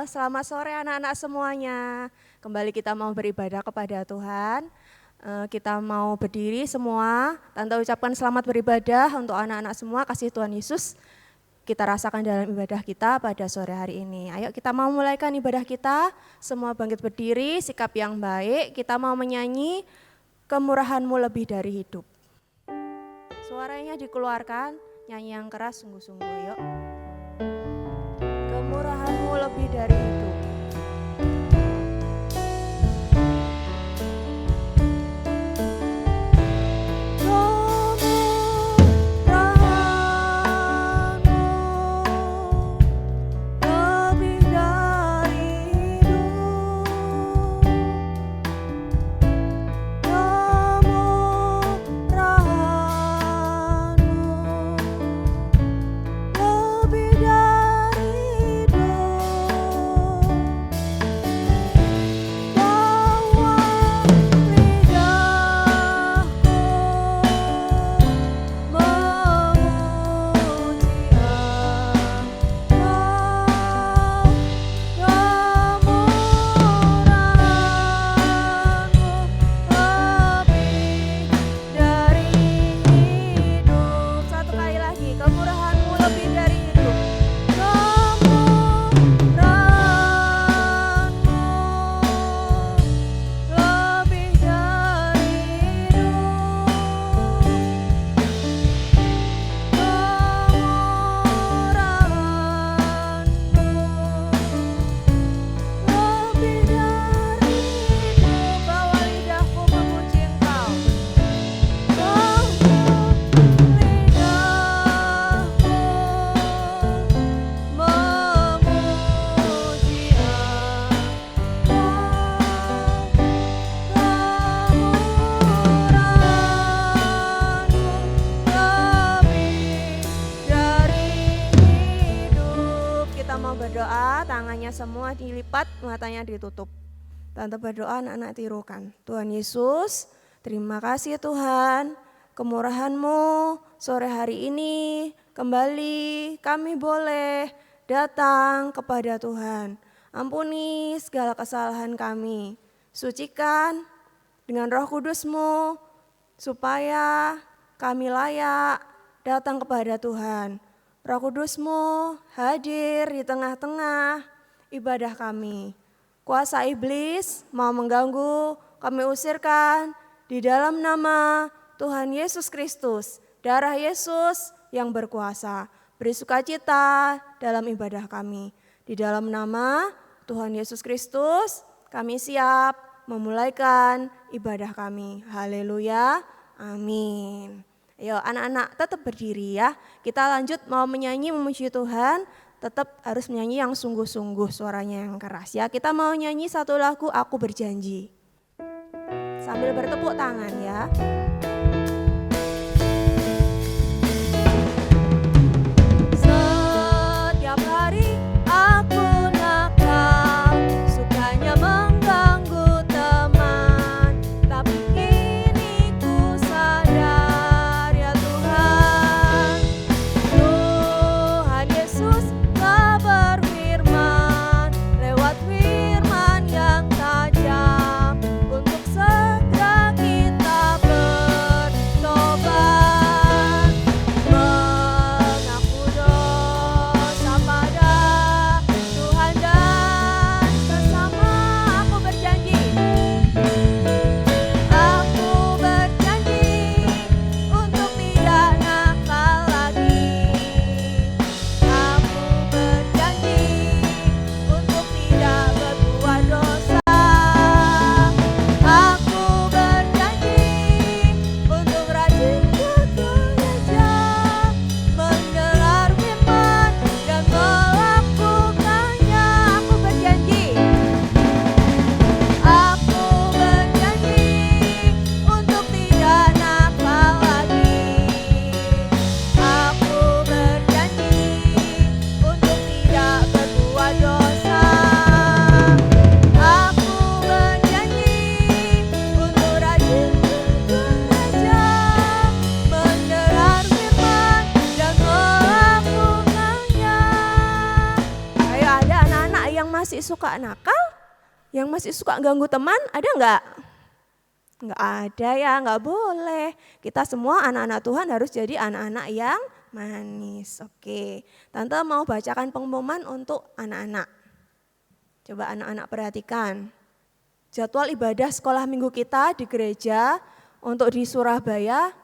Selamat sore anak-anak semuanya. Kembali kita mau beribadah kepada Tuhan. Kita mau berdiri semua. Tante ucapkan selamat beribadah untuk anak-anak semua. Kasih Tuhan Yesus kita rasakan dalam ibadah kita pada sore hari ini. Ayo kita mau mulaikan ibadah kita. Semua bangkit berdiri, sikap yang baik. Kita mau menyanyi Kemurahan-Mu lebih dari hidup. Suaranya dikeluarkan, nyanyi yang keras sungguh-sungguh yuk. Kemurahan-Mu lebih dari hidup. Semua dilipat, matanya ditutup. Tante berdoa, anak-anak tirukan. Tuhan Yesus, terima kasih Tuhan, kemurahan-Mu sore hari ini kembali kami boleh datang kepada Tuhan. Ampuni segala kesalahan kami, sucikan dengan Roh Kudus-Mu supaya kami layak datang kepada Tuhan. Roh Kudus-Mu hadir di tengah-tengah ibadah kami. Kuasa iblis mau mengganggu, kami usirkan di dalam nama Tuhan Yesus Kristus. Darah Yesus yang berkuasa. Beri sukacita dalam ibadah kami. Di dalam nama Tuhan Yesus Kristus, kami siap memulaikan ibadah kami. Haleluya, amin. Ayo anak-anak tetap berdiri ya. Kita lanjut mau menyanyi memuji Tuhan. Tetap harus menyanyi yang sungguh-sungguh, suaranya yang keras ya. Kita mau nyanyi satu lagu Aku Berjanji. Sambil bertepuk tangan ya. Setiap hari aku nakal, sukanya mengganggu teman. Tapi kini ku sadar ya Tuhan, Tuhan Yesus berfirman lewat firman yang tajam untuk segera kita yang masih suka nakal, yang masih suka ganggu teman, ada enggak? Enggak ada ya, enggak boleh. Kita semua anak-anak Tuhan harus jadi anak-anak yang manis. Oke, Tante mau bacakan pengumuman untuk anak-anak. Coba anak-anak perhatikan. Jadwal ibadah sekolah minggu kita di gereja untuk di Surabaya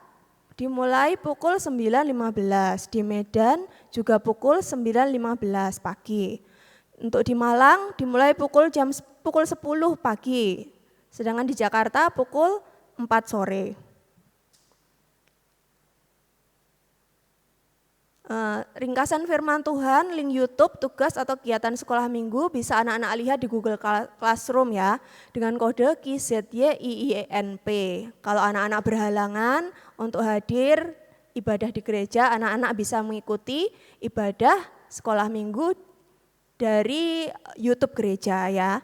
dimulai pukul 9.15, di Medan juga pukul 9.15 pagi. Untuk di Malang dimulai pukul 10 pagi, sedangkan di Jakarta pukul 4 sore. Ringkasan firman Tuhan, link YouTube, tugas atau kegiatan sekolah minggu bisa anak-anak lihat di Google Classroom ya, dengan kode KZYIIENP. Kalau anak-anak berhalangan untuk hadir ibadah di gereja, anak-anak bisa mengikuti ibadah sekolah minggu dari YouTube gereja ya.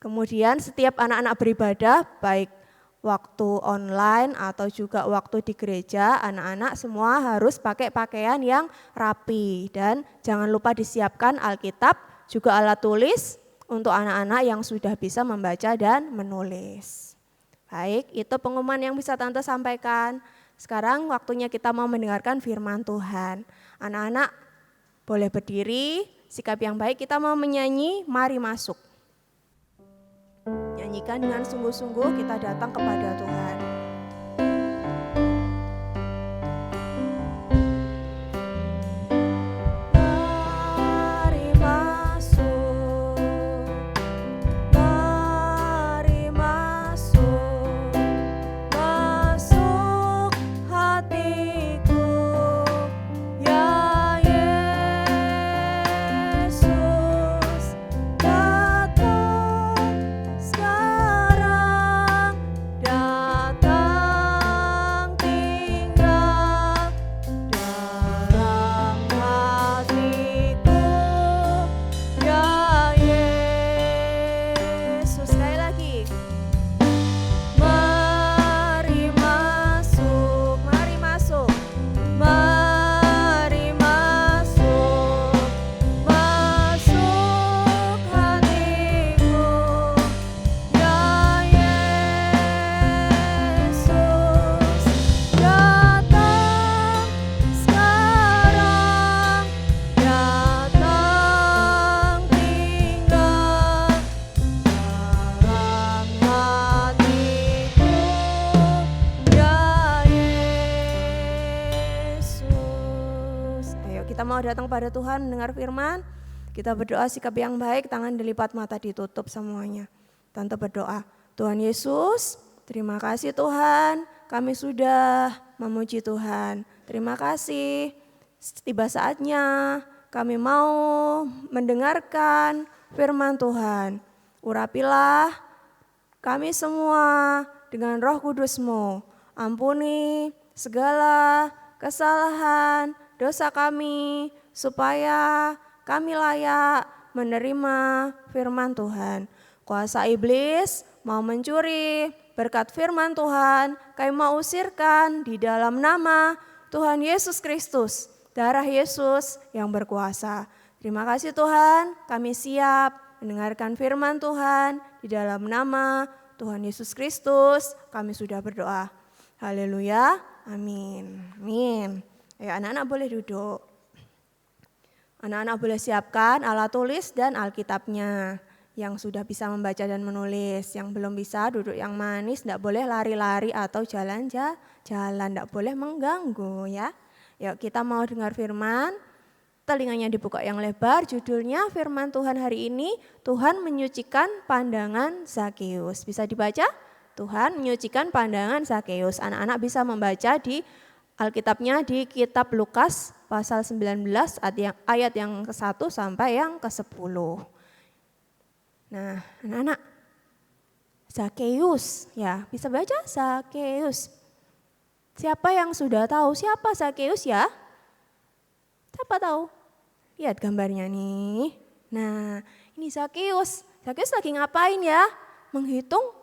Kemudian setiap anak-anak beribadah, baik waktu online atau juga waktu di gereja, anak-anak semua harus pakai pakaian yang rapi. Dan jangan lupa disiapkan Alkitab, juga alat tulis untuk anak-anak yang sudah bisa membaca dan menulis. Baik, itu pengumuman yang bisa Tante sampaikan. Sekarang waktunya kita mau mendengarkan firman Tuhan. Anak-anak boleh berdiri, sikap yang baik, kita mau menyanyi, mari masuk. Nyanyikan dengan sungguh-sungguh, kita datang kepada Tuhan. Datang pada Tuhan mendengar firman, kita berdoa sikap yang baik, tangan dilipat, mata ditutup semuanya. Tante berdoa, Tuhan Yesus, terima kasih Tuhan, kami sudah memuji Tuhan. Terima kasih, tiba saatnya kami mau mendengarkan firman Tuhan. Urapilah kami semua dengan Roh Kudus-Mu, ampuni segala kesalahan, dosa kami, supaya kami layak menerima firman Tuhan. Kuasa iblis mau mencuri berkat firman Tuhan, kami mau usirkan di dalam nama Tuhan Yesus Kristus, darah Yesus yang berkuasa. Terima kasih Tuhan, kami siap mendengarkan firman Tuhan di dalam nama Tuhan Yesus Kristus. Kami sudah berdoa. Haleluya, amin. Amin. Ya, anak-anak boleh duduk. Anak-anak boleh siapkan alat tulis dan Alkitabnya. Yang sudah bisa membaca dan menulis. Yang belum bisa duduk yang manis, tidak boleh lari-lari atau jalan-jalan. Tidak boleh mengganggu ya. Yuk kita mau dengar firman. Telinganya dibuka yang lebar, judulnya firman Tuhan hari ini, Tuhan menyucikan pandangan Zakeus. Bisa dibaca? Tuhan menyucikan pandangan Zakeus. Anak-anak bisa membaca di Alkitabnya di kitab Lukas pasal 19 ayat yang ke-1 sampai yang ke-10. Nah, anak-anak, Zakeus, ya bisa baca Zakeus. Siapa yang sudah tahu siapa Zakeus ya? Siapa tahu? Lihat gambarnya nih. Nah, ini Zakeus. Zakeus lagi ngapain ya? Menghitung,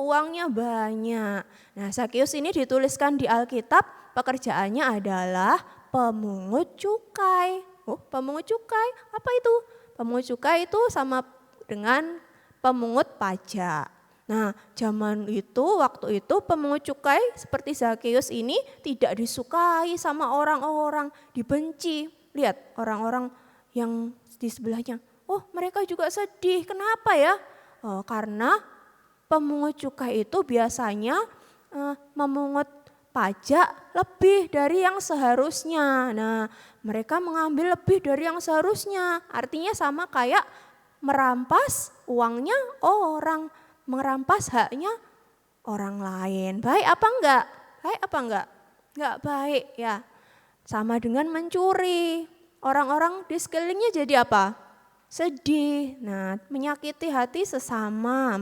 uangnya banyak. Nah, Zakeus ini dituliskan di Alkitab. Pekerjaannya adalah pemungut cukai. Pemungut cukai, apa itu? Pemungut cukai itu sama dengan pemungut pajak. Nah, zaman itu, waktu itu pemungut cukai seperti Zakheus ini tidak disukai sama orang-orang, dibenci. Lihat orang-orang yang di sebelahnya, oh mereka juga sedih, kenapa ya? Oh, karena pemungut cukai itu biasanya memungut pajak lebih dari yang seharusnya. Nah, mereka mengambil lebih dari yang seharusnya. Artinya sama kayak merampas uangnya orang, merampas haknya orang lain. Baik apa enggak? Baik apa enggak? Enggak baik ya. Sama dengan mencuri. Orang-orang di sekelilingnya jadi apa? Sedih. Nah, menyakiti hati sesama,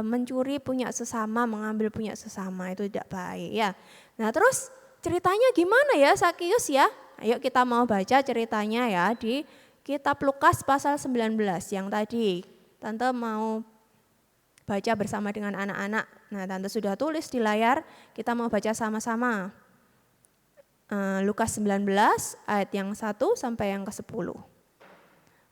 mencuri punya sesama, mengambil punya sesama, itu tidak baik ya. Nah, terus ceritanya gimana ya Zakheus ya? Ayo kita mau baca ceritanya ya di kitab Lukas pasal 19 yang tadi Tante mau baca bersama dengan anak-anak. Nah, Tante sudah tulis di layar, kita mau baca sama-sama. Lukas 19 ayat yang 1 sampai yang ke-10.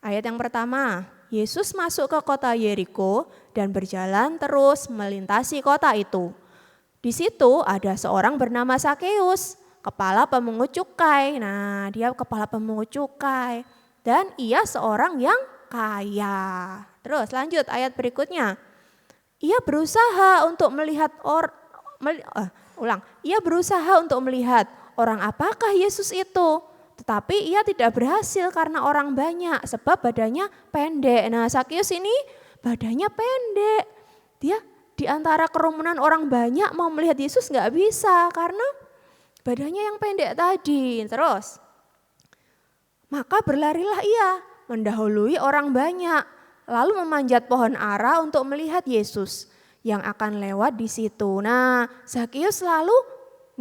Ayat yang pertama, Yesus masuk ke kota Yeriko dan berjalan terus melintasi kota itu. Di situ ada seorang bernama Zakheus, kepala pemungut cukai. Nah, dia kepala pemungut cukai dan ia seorang yang kaya. Terus lanjut ayat berikutnya. Ia berusaha untuk melihat orang apakah Yesus itu. Tetapi ia tidak berhasil karena orang banyak sebab badannya pendek. Nah, Zakheus ini badannya pendek. Dia di antara kerumunan orang banyak mau melihat Yesus nggak bisa karena badannya yang pendek tadi. Terus, maka berlarilah ia mendahului orang banyak, lalu memanjat pohon ara untuk melihat Yesus yang akan lewat di situ. Nah, Zakheus lalu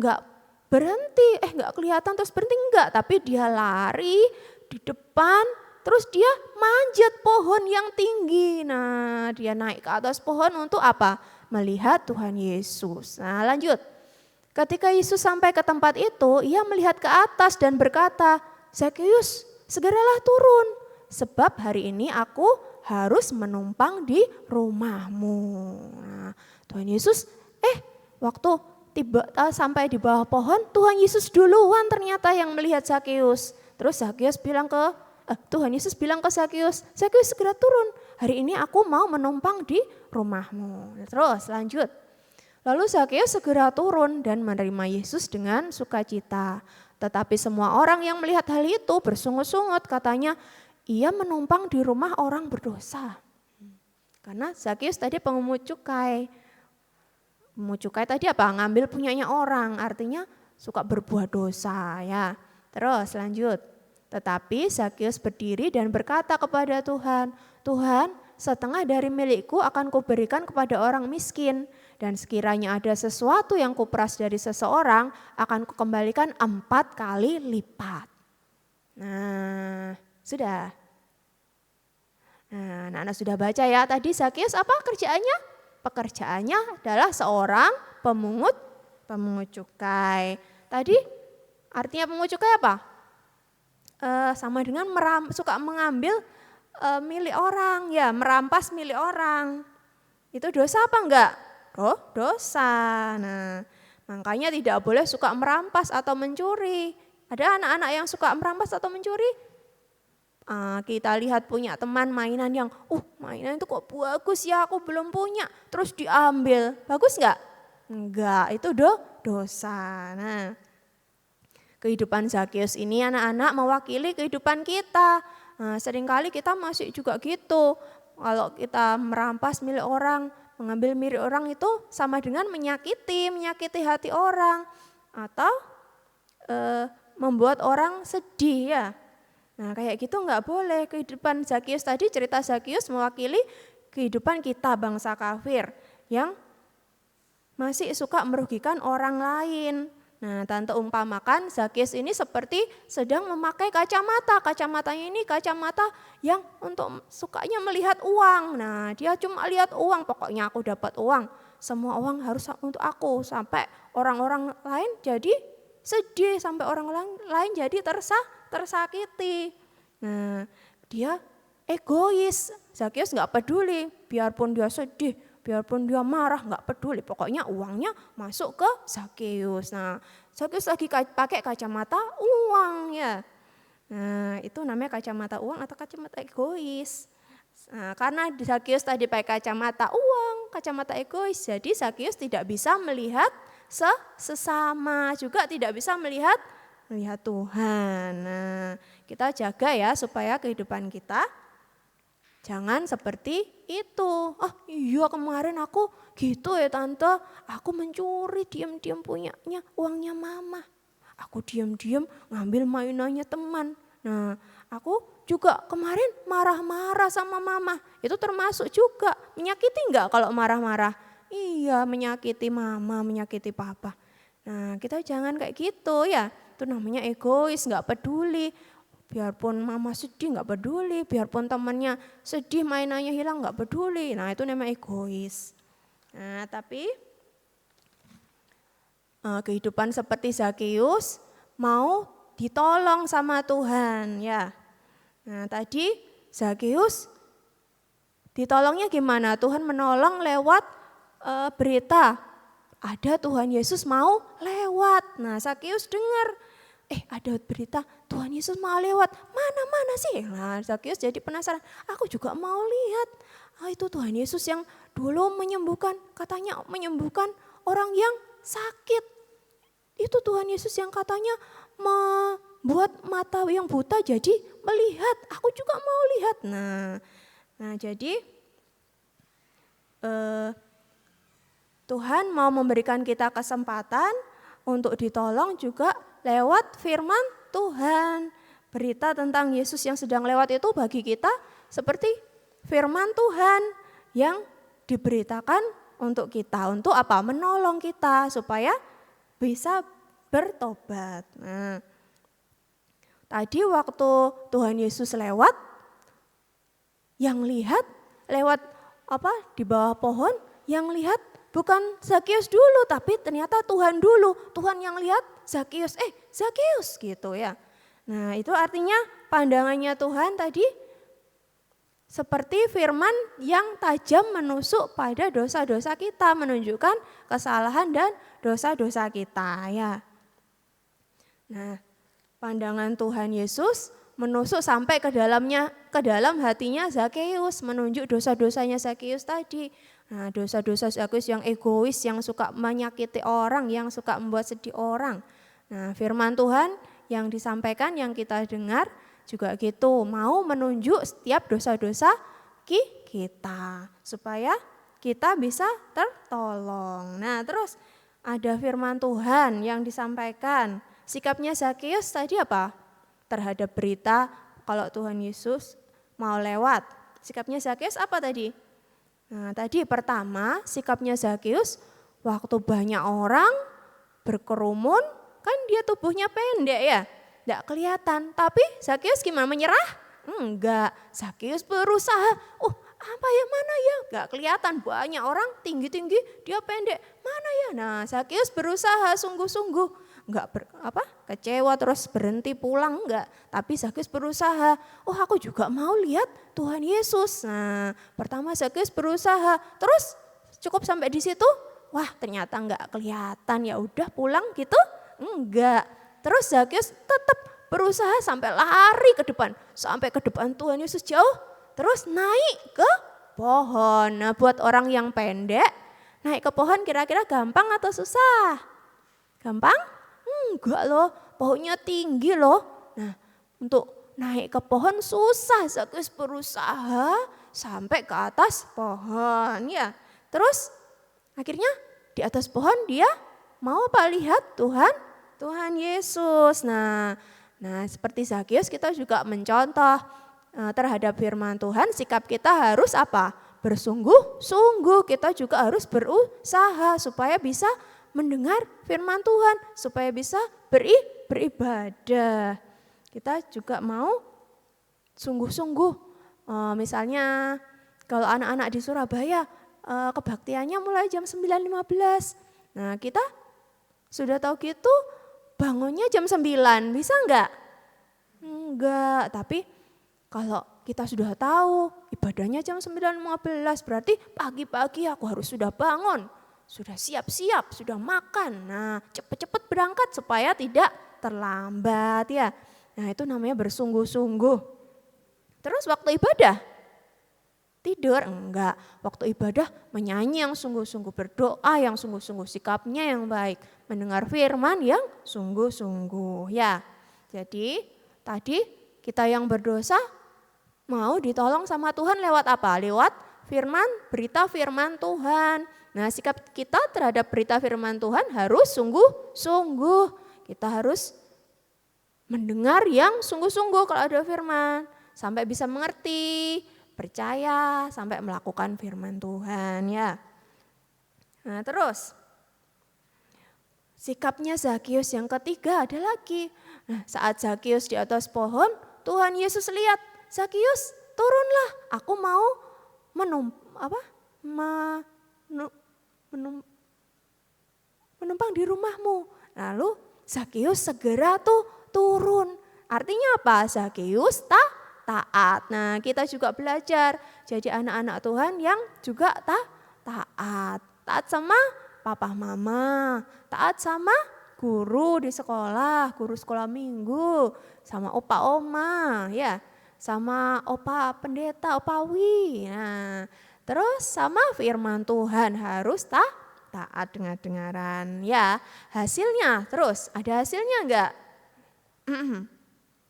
nggak berhenti, nggak kelihatan terus berhenti enggak, tapi dia lari di depan, terus dia manjat pohon yang tinggi. Nah, dia naik ke atas pohon untuk apa? Melihat Tuhan Yesus. Nah, lanjut. Ketika Yesus sampai ke tempat itu, ia melihat ke atas dan berkata, Zakheus, segeralah turun, sebab hari ini aku harus menumpang di rumahmu. Nah, Tuhan Yesus, waktu sampai di bawah pohon, Tuhan Yesus duluan ternyata yang melihat Zakheus. Terus Tuhan Yesus bilang ke Zakheus, Zakheus segera turun, hari ini aku mau menumpang di rumahmu. Terus lanjut. Lalu Zakheus segera turun dan menerima Yesus dengan sukacita. Tetapi semua orang yang melihat hal itu bersungut-sungut, katanya, ia menumpang di rumah orang berdosa. Karena Zakheus tadi pemungut cukai. Pemungut cukai tadi apa? Ngambil punyanya orang, artinya suka berbuat dosa ya. Terus lanjut. Tetapi Zakheus berdiri dan berkata kepada Tuhan, Tuhan, setengah dari milikku akan kuberikan kepada orang miskin, dan sekiranya ada sesuatu yang kuperas dari seseorang, akan kukembalikan 4 kali lipat. Nah, sudah. Nah, anak-anak sudah baca ya, tadi Zakheus apa kerjaannya? Pekerjaannya adalah seorang pemungut cukai. Tadi artinya pemungut cukai apa? Sama dengan suka mengambil milik orang, ya merampas milik orang. Itu dosa apa enggak? Dosa. Nah, makanya tidak boleh suka merampas atau mencuri. Ada anak-anak yang suka merampas atau mencuri? Kita lihat punya teman mainan yang, mainan itu kok bagus ya, aku belum punya, terus diambil, bagus enggak? Enggak, itu dosa. Nah, kehidupan Zakheus ini anak-anak mewakili kehidupan kita. Nah, seringkali kita masih juga gitu, kalau kita merampas milik orang, mengambil milik orang itu sama dengan menyakiti hati orang, atau membuat orang sedih ya. Nah, kayak gitu enggak boleh. Kehidupan Zakheus tadi, cerita Zakheus mewakili kehidupan kita bangsa kafir yang masih suka merugikan orang lain. Nah, Tante umpamakan Zakheus ini seperti sedang memakai kacamata. Kacamatanya ini kacamata yang untuk sukanya melihat uang. Nah, dia cuma lihat uang, pokoknya aku dapat uang. Semua uang harus untuk aku, sampai orang-orang lain jadi sedih, sampai orang lain jadi tersakiti. Nah, dia egois. Zakeus nggak peduli, biarpun dia sedih, biarpun dia marah, nggak peduli. Pokoknya uangnya masuk ke Zakeus. Nah, Zakeus lagi pakai kacamata uang ya. Nah, itu namanya kacamata uang atau kacamata egois. Nah, karena Zakeus tadi pakai kacamata uang, kacamata egois, jadi Zakeus tidak bisa melihat sesama, juga tidak bisa melihat Tuhan. Nah, kita jaga ya supaya kehidupan kita jangan seperti itu. Ah iya, kemarin aku gitu ya tante, aku mencuri diam-diam punyanya uangnya mama. Aku diam-diam ngambil mainannya teman. Nah, aku juga kemarin marah-marah sama mama. Itu termasuk juga menyakiti enggak kalau marah-marah? Iya, menyakiti mama, menyakiti papa. Nah, kita jangan kayak gitu ya. Itu namanya egois, enggak peduli. Biarpun mama sedih nggak peduli, biarpun temannya sedih mainannya hilang nggak peduli. Nah itu namanya egois. Nah tapi kehidupan seperti Zakeus mau ditolong sama Tuhan ya. Nah tadi Zakeus ditolongnya gimana? Tuhan menolong lewat berita. Ada Tuhan Yesus mau lewat. Nah Zakeus dengar. Ada berita Tuhan Yesus mau lewat, mana sih? Nah Zakeus jadi penasaran, aku juga mau lihat. Itu Tuhan Yesus yang dulu menyembuhkan, katanya menyembuhkan orang yang sakit. Itu Tuhan Yesus yang katanya membuat mata yang buta jadi melihat, aku juga mau lihat. Nah jadi Tuhan mau memberikan kita kesempatan untuk ditolong juga lewat firman Tuhan. Berita tentang Yesus yang sedang lewat itu bagi kita seperti firman Tuhan yang diberitakan untuk kita. Untuk apa? Menolong kita supaya bisa bertobat. Nah, tadi waktu Tuhan Yesus lewat, yang lihat lewat di bawah pohon, yang lihat bukan Zakeus dulu, tapi ternyata Tuhan dulu. Tuhan yang lihat Zakeus, Zakeus gitu ya. Nah itu artinya pandangannya Tuhan tadi seperti firman yang tajam menusuk pada dosa-dosa kita, menunjukkan kesalahan dan dosa-dosa kita ya. Nah pandangan Tuhan Yesus menusuk sampai ke dalam hatinya Zakeus, menunjuk dosa-dosanya Zakeus tadi. Nah dosa-dosa Zakeus yang egois, yang suka menyakiti orang, yang suka membuat sedih orang. Nah firman Tuhan yang disampaikan, yang kita dengar juga gitu, mau menunjuk setiap dosa-dosa kita supaya kita bisa tertolong. Nah terus ada firman Tuhan yang disampaikan, sikapnya Zakeus tadi apa? Terhadap berita kalau Tuhan Yesus mau lewat. Sikapnya Zakeus apa tadi? Nah tadi pertama sikapnya Zakeus waktu banyak orang berkerumun, kan dia tubuhnya pendek ya, tidak kelihatan. Tapi Zakeus gimana, menyerah? Enggak, Zakeus berusaha, apa ya, mana ya, enggak kelihatan, banyak orang tinggi-tinggi, dia pendek, mana ya. Nah Zakeus berusaha sungguh-sungguh, enggak kecewa terus berhenti pulang, enggak. Tapi Zakeus berusaha, aku juga mau lihat Tuhan Yesus. Nah pertama Zakeus berusaha, terus cukup sampai di situ, wah ternyata enggak kelihatan, ya udah pulang gitu. Enggak, terus Zakeus tetap berusaha sampai lari ke depan, sampai ke depan Tuhan Yesus jauh, terus naik ke pohon. Nah buat orang yang pendek, naik ke pohon kira-kira gampang atau susah? Gampang? Enggak loh, pohonnya tinggi loh. Nah untuk naik ke pohon susah, Zakeus berusaha sampai ke atas pohon ya. Terus akhirnya di atas pohon dia mau lihat Tuhan Yesus. Nah seperti Zakeus kita juga mencontoh terhadap firman Tuhan, sikap kita harus apa? Bersungguh-sungguh, kita juga harus berusaha supaya bisa mendengar firman Tuhan, supaya bisa beribadah. Kita juga mau sungguh-sungguh, misalnya kalau anak-anak di Surabaya kebaktiannya mulai jam 9.15. Nah kita sudah tahu gitu bangunnya jam 9, bisa enggak? Enggak, tapi kalau kita sudah tahu ibadahnya jam 9.15, berarti pagi-pagi aku harus sudah bangun, sudah siap-siap, sudah makan. Nah, cepat-cepat berangkat supaya tidak terlambat ya. Nah, itu namanya bersungguh-sungguh. Terus waktu ibadah tidur? Enggak. Waktu ibadah menyanyi yang sungguh-sungguh, berdoa yang sungguh-sungguh, sikapnya yang baik, mendengar firman yang sungguh-sungguh ya. Jadi tadi kita yang berdosa mau ditolong sama Tuhan lewat apa? Lewat firman, berita firman Tuhan. Nah, sikap kita terhadap berita firman Tuhan harus sungguh-sungguh. Kita harus mendengar yang sungguh-sungguh kalau ada firman, sampai bisa mengerti, percaya, sampai melakukan firman Tuhan ya. Nah, terus sikapnya Zakius yang ketiga ada lagi. Nah, saat Zakius di atas pohon, Tuhan Yesus lihat, Zakius turunlah, aku mau menumpang di rumahmu. Lalu Zakius segera turun. Artinya apa? Zakius taat. Nah, kita juga belajar jadi anak-anak Tuhan yang juga taat. Taat sama papa mama, taat sama guru di sekolah, guru sekolah minggu, sama opa oma ya, sama opa pendeta, opawi. Nah, terus sama firman Tuhan harus taat dengar-dengaran ya. Hasilnya terus ada hasilnya enggak?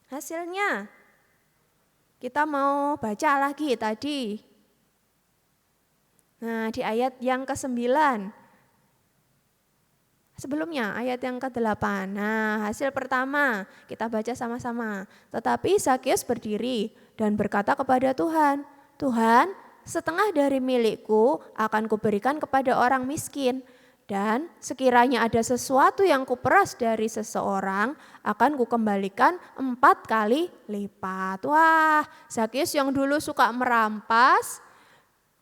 Hasilnya kita mau baca lagi tadi. Nah, di ayat yang ke-9. Sebelumnya ayat yang ke-8. Nah, hasil pertama kita baca sama-sama. Tetapi Zakius berdiri dan berkata kepada Tuhan, Tuhan, setengah dari milikku akan kuberikan kepada orang miskin. Dan sekiranya ada sesuatu yang kuperas dari seseorang, akan kukembalikan 4 kali lipat. Wah, Zakius yang dulu suka merampas,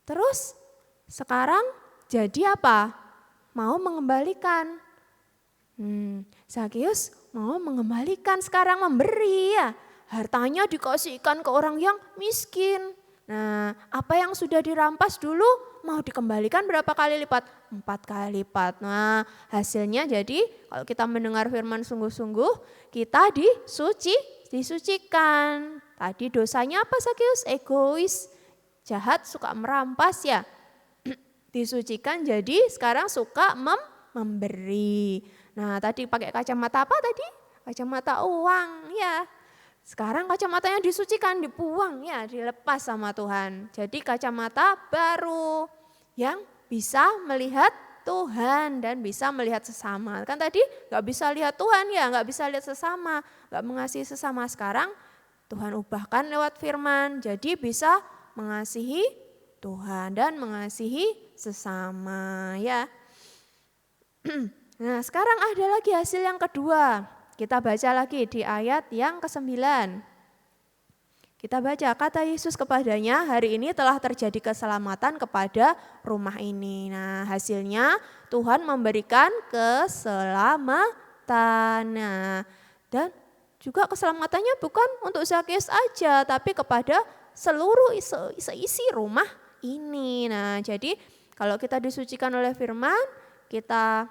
terus sekarang jadi apa? Mau mengembalikan. Zakius mau mengembalikan, sekarang memberi ya. Hartanya dikasihkan ke orang yang miskin. Nah, apa yang sudah dirampas dulu mau dikembalikan berapa kali lipat? 4 kali lipat. Nah, hasilnya jadi kalau kita mendengar firman sungguh-sungguh, kita disucikan. Tadi dosanya apa Zakius? Egois, jahat, suka merampas ya. Disucikan jadi sekarang suka memberi. Nah, tadi pakai kacamata apa tadi? Kacamata uang ya. Sekarang kacamatanya disucikan, dibuang ya, dilepas sama Tuhan. Jadi kacamata baru yang bisa melihat Tuhan dan bisa melihat sesama. Kan tadi gak bisa lihat Tuhan ya, gak bisa lihat sesama, gak mengasihi sesama. Sekarang Tuhan ubahkan lewat firman, jadi bisa mengasihi Tuhan dan mengasihi sesama ya. Nah, sekarang ada lagi hasil yang kedua. Kita baca lagi di ayat yang ke-9. Kita baca, kata Yesus kepadanya, hari ini telah terjadi keselamatan kepada rumah ini. Nah, hasilnya Tuhan memberikan keselamatan. Nah, dan juga keselamatannya bukan untuk Zakius aja, tapi kepada seluruh seisi rumah ini. Nah, jadi kalau kita disucikan oleh firman, kita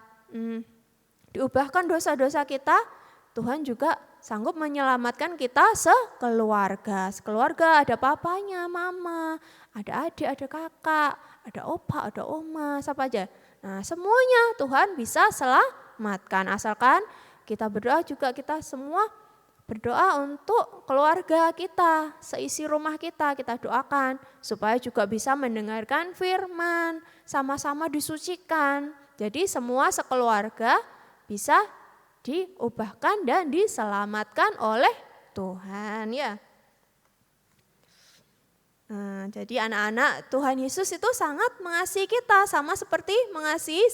diubahkan dosa-dosa kita, Tuhan juga sanggup menyelamatkan kita sekeluarga. Sekeluarga ada papanya, mama, ada adik, ada kakak, ada opa, ada oma, siapa aja. Nah, semuanya Tuhan bisa selamatkan. Asalkan kita berdoa juga, kita semua berdoa untuk keluarga kita, seisi rumah kita doakan supaya juga bisa mendengarkan firman, sama-sama disucikan. Jadi semua sekeluarga bisa diubahkan dan diselamatkan oleh Tuhan ya. Nah, jadi anak-anak Tuhan Yesus itu sangat mengasihi kita, sama seperti mengasihi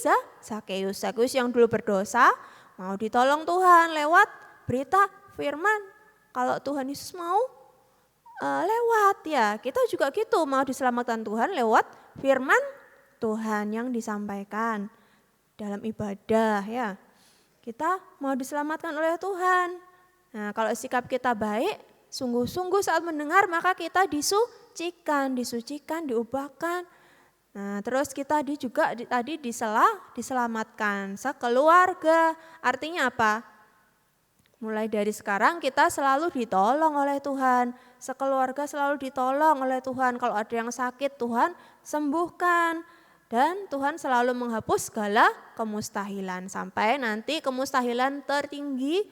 Zakius. Zakius yang dulu berdosa mau ditolong Tuhan lewat berita firman. Kalau Tuhan Yesus mau lewat ya, kita juga gitu, mau diselamatkan Tuhan lewat firman Tuhan yang disampaikan dalam ibadah ya. Kita mau diselamatkan oleh Tuhan. Nah, kalau sikap kita baik, sungguh-sungguh saat mendengar maka kita disucikan, diubahkan. Nah, terus kita juga tadi diselamatkan sekeluarga. Artinya apa? Mulai dari sekarang kita selalu ditolong oleh Tuhan. Sekeluarga selalu ditolong oleh Tuhan. Kalau ada yang sakit, Tuhan sembuhkan. Dan Tuhan selalu menghapus segala kemustahilan. Sampai nanti kemustahilan tertinggi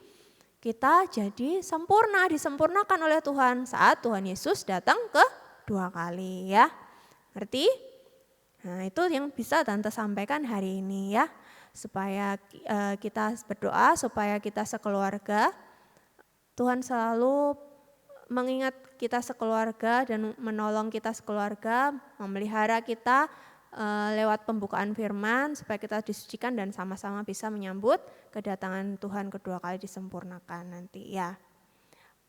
kita jadi sempurna, disempurnakan oleh Tuhan saat Tuhan Yesus datang kedua kali ya. Ngerti? Nah, itu yang bisa Tante sampaikan hari ini ya. Supaya kita berdoa, supaya kita sekeluarga, Tuhan selalu mengingat kita sekeluarga dan menolong kita sekeluarga, memelihara kita lewat pembukaan firman, supaya kita disucikan dan sama-sama bisa menyambut kedatangan Tuhan kedua kali disempurnakan nanti ya.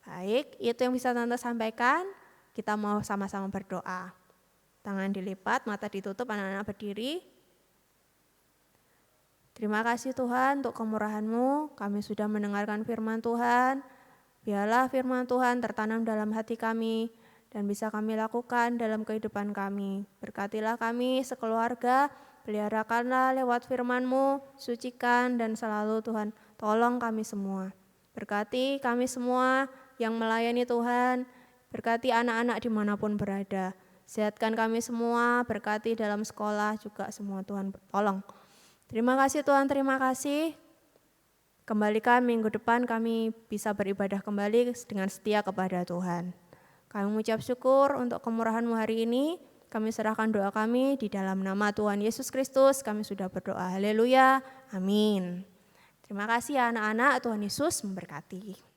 Baik, itu yang bisa Tante sampaikan. Kita mau sama-sama berdoa. Tangan dilipat, mata ditutup, anak-anak berdiri. Terima kasih Tuhan untuk kemurahan-Mu, kami sudah mendengarkan firman Tuhan. Biarlah firman Tuhan tertanam dalam hati kami dan bisa kami lakukan dalam kehidupan kami. Berkatilah kami sekeluarga, peliharakanlah lewat firman-Mu, sucikan dan selalu Tuhan tolong kami semua. Berkati kami semua yang melayani Tuhan, berkati anak-anak dimanapun berada. Sehatkan kami semua, berkati dalam sekolah juga semua Tuhan tolong. Terima kasih Tuhan, terima kasih. Kembalikan minggu depan kami bisa beribadah kembali dengan setia kepada Tuhan. Kami mengucap syukur untuk kemurahan-Mu hari ini. Kami serahkan doa kami di dalam nama Tuhan Yesus Kristus. Kami sudah berdoa, haleluya, amin. Terima kasih ya anak-anak, Tuhan Yesus memberkati.